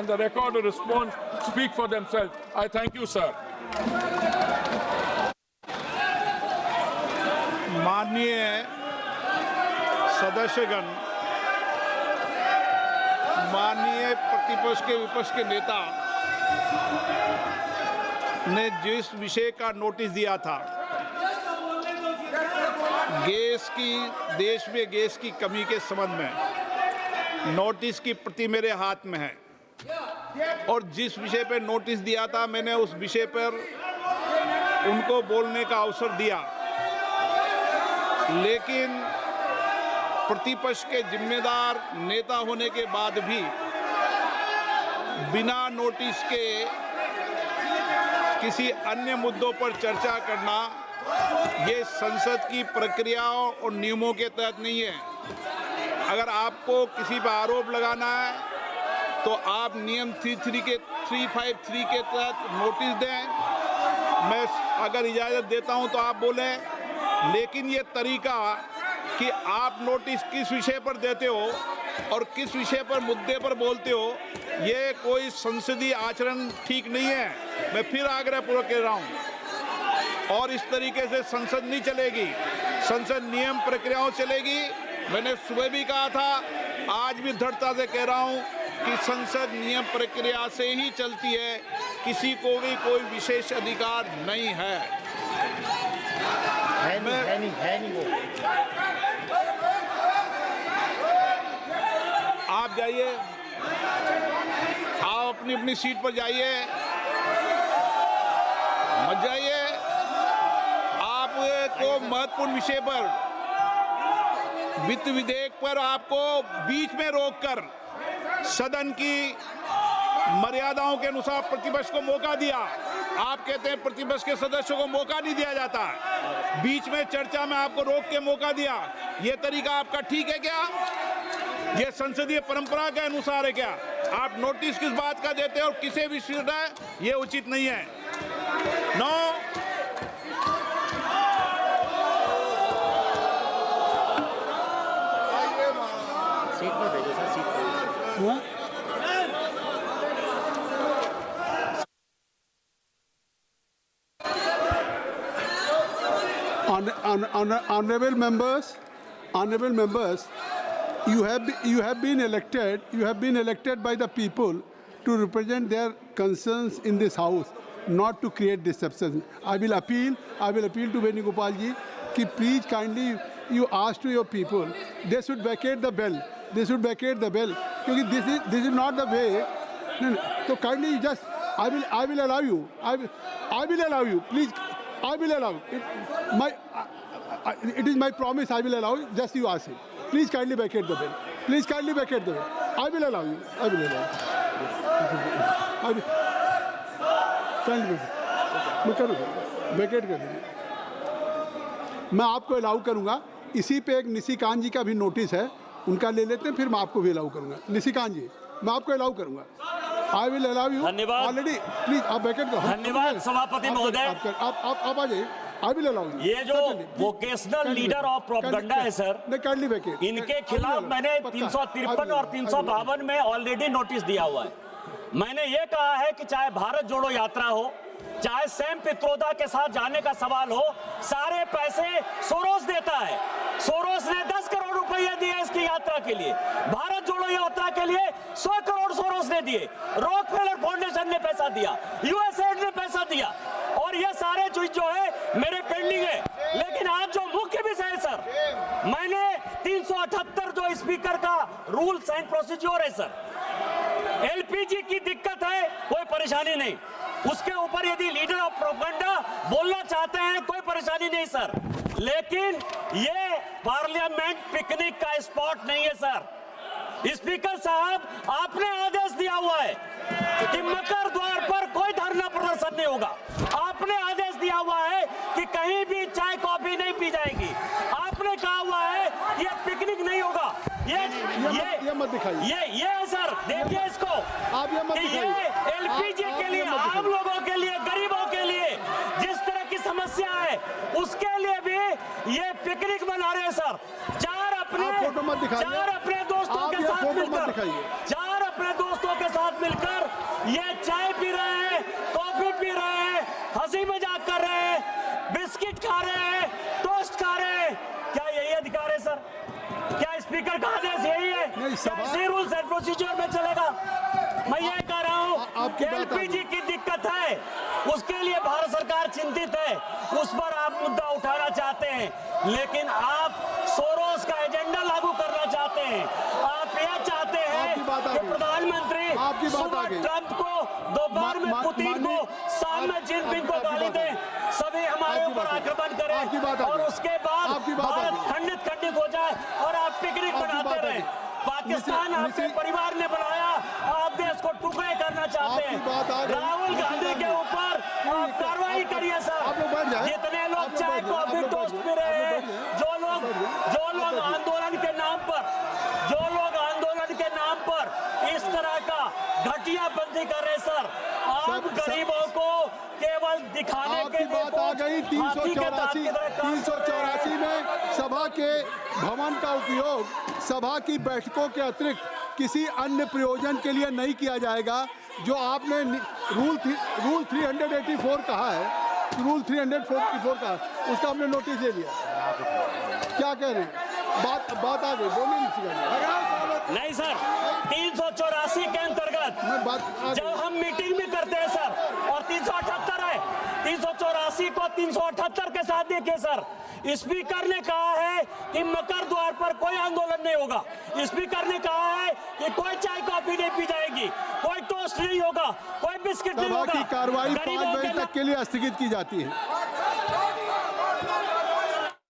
and the record of response speak for themselves. I thank you, sir. माननीय सदस्यगण, माननीय प्रतिपक्ष के विपक्ष के नेता ने जिस विषय का नोटिस दिया था, देश में गैस की कमी के संबंध में नोटिस की प्रति मेरे हाथ में है और जिस विषय पर नोटिस दिया था मैंने उस विषय पर उनको बोलने का अवसर दिया, लेकिन प्रतिपक्ष के जिम्मेदार नेता होने के बाद भी बिना नोटिस के किसी अन्य मुद्दों पर चर्चा करना ये संसद की प्रक्रियाओं और नियमों के तहत नहीं है। अगर आपको किसी पर आरोप लगाना है तो आप नियम 353 के तहत नोटिस दें। मैं अगर इजाज़त देता हूं तो आप बोलें, लेकिन ये तरीका कि आप नोटिस किस विषय पर देते हो और किस विषय पर मुद्दे पर बोलते हो, ये कोई संसदीय आचरण ठीक नहीं है। मैं फिर आग्रहपूर्वक कह रहा हूँ, और इस तरीके से संसद नहीं चलेगी, संसद नियम प्रक्रियाओं चलेगी। मैंने सुबह भी कहा था, आज भी दृढ़ता से कह रहा हूँ कि संसद नियम प्रक्रिया से ही चलती है, किसी को भी कोई विशेष अधिकार नहीं है। नहीं वो। आप जाइए, आप अपनी अपनी सीट पर जाइए, मत जाइए। आपको महत्वपूर्ण विषय पर, वित्त विधेयक पर आपको बीच में रोककर सदन की मर्यादाओं के अनुसार प्रतिपक्ष को मौका दिया। आप कहते हैं प्रतिपक्ष के सदस्यों को मौका नहीं दिया जाता, बीच में चर्चा में आपको रोक के मौका दिया। ये तरीका आपका ठीक है क्या? ये संसदीय परंपरा के अनुसार है क्या? आप नोटिस किस बात का देते हैं और किसे विषय है, ये उचित नहीं है। नो। सीट पर भेजो सर, सीट पर। Honorable members, you have been elected by the people to represent their concerns in this house, not to create disruption. I will appeal to Venugopal ji कि please kindly you ask to your people, they should vacate the bell. क्योंकि this is not the way. So kindly just I will allow you. I will allow you. Please. I will allow it. It is my promise. I will allow. Just you ask him. Please kindly vacate the bill. I will allow you. Kindly vacate कर दीजिए। मैं आपको allow करूँगा। इसी पे एक निशिकांत जी का भी नोटिस है, उनका ले लेते हैं, फिर मैं आपको भी अलाउ करूँगा। निशिकांत जी, मैं आपको अलाउ करूँगा। I will allow you. धन्यवाद। Already, please आप वैकेट करो। धन्यवाद सभापति महोदय। आप आ जाइए। I will allow you. ये जो वोकेशनल लीडर ऑफ प्रोपेगेंडा है सर, इनके खिलाफ मैंने 353 और 352 में ऑलरेडी नोटिस दिया हुआ है। मैंने ये कहा है कि चाहे भारत जोड़ो यात्रा हो, चाहे सैम पित्रोदा के साथ जाने का सवाल हो, सारे पैसे सोरोस देता है। सोरोस ने 10 करोड़ रुपए दिए इसकी यात्रा के लिए। भारत जोड़ो यात्रा के लिए 100 करोड़ सोरोस ने दिए। रॉकफेलर फाउंडेशन ने पैसा दिया, यूएसएड ने पैसा दिया, और ये सारे चीज जो है मेरे पेंडिंग है। लेकिन आज जो मुख्य विषय है सर, मैंने 378 जो स्पीकर का रूल्स एंड प्रोसीजर है सर, एलपीजी की दिक्कत है, कोई परेशानी नहीं। उसके ऊपर यदि लीडर ऑफ प्रोपेगेंडा बोलना चाहते हैं, कोई परेशानी नहीं सर। लेकिन ये पार्लियामेंट पिकनिक का स्पॉट नहीं है सर। स्पीकर साहब, आपने आदेश दिया हुआ है कि मकर द्वार पर कोई धरना प्रदर्शन नहीं होगा। आपने आदेश दिया हुआ है कि कहीं भी चाय कॉफी नहीं पी जाएगी। आपने कहा हुआ है ये पिकनिक नहीं होगा। ये मत दिखाइए। ये है सर, देखिए इसको। आप ये मत दिखाइए। ये एलपीजी के लिए, आम लोगों के लिए, गरीबों के लिए जिस तरह की समस्या है, उसके लिए भी ये पिकनिक मना रहे हैं सर। चार अपने दोस्तों के साथ मिलकर साथ मिलकर ये चाय पी रहे हैं, कॉफी पी रहे हैं, हंसी मजाक कर रहे हैं, बिस्किट खा रहे हैं, टोस्ट खा रहे हैं। क्या यही अधिकार है सर? क्या स्पीकर का आदेश यही है? क्या इसी रूल्स एंड प्रोसीजर में चलेगा? मैं ये कह रहा हूँ, एलपीजी की दिक्कत है, उसके लिए भारत सरकार चिंतित है, उस पर आप मुद्दा उठाना चाहते हैं, लेकिन आप सोरोस का एजेंडा लागू करना चाहते हैं। आप यह चाहते हैं कि प्रधानमंत्री सुबह ट्रंप को, दोपहर में पुतिन को, शाम में जिनपिंग को गाली दें, सभी हमारे ऊपर आक्रमण करें और उसके बाद भारत खंडित हो जाए और आप पिकनिक मनाते रहे। पाकिस्तान आपके परिवार ने बनाया, आप देश को टुकड़े करना चाहते हैं। राहुल गांधी के ऊपर आप कार्रवाई करिए सर। जितने लोग चाय कॉफी टोस्ट पी रहे हैं, जो लोग आंदोलन के नाम पर इस तरह का घटिया बंदी कर रहे सर, आम गरीबों को केवल दिखाने के लिए बात आ गई। 384 में सभा के भवन का उपयोग सभा की बैठकों के अतिरिक्त किसी अन्य प्रयोजन के लिए नहीं किया जाएगा। जो आपने रूल 384 कहा है, रूल 344 का, उसका हमने नोटिस ले लिया। क्या कह रहे हैं? बात आ गई, बोलिए। नहीं सर, 384 के अंतर्गत जब हम मीटिंग भी करते हैं सर, और 378 है, 384 को 378 के साथ देखिए सर। स्पीकर ने कहा है कि मकर द्वार पर कोई आंदोलन नहीं होगा। स्पीकर ने कहा है कि कोई चाय कॉफी नहीं पी जाएगी, कोई टोस्ट नहीं होगा, कोई बिस्किट नहीं होगा। कार्रवाई 5 बजे तक के लिए स्थगित की जाती है।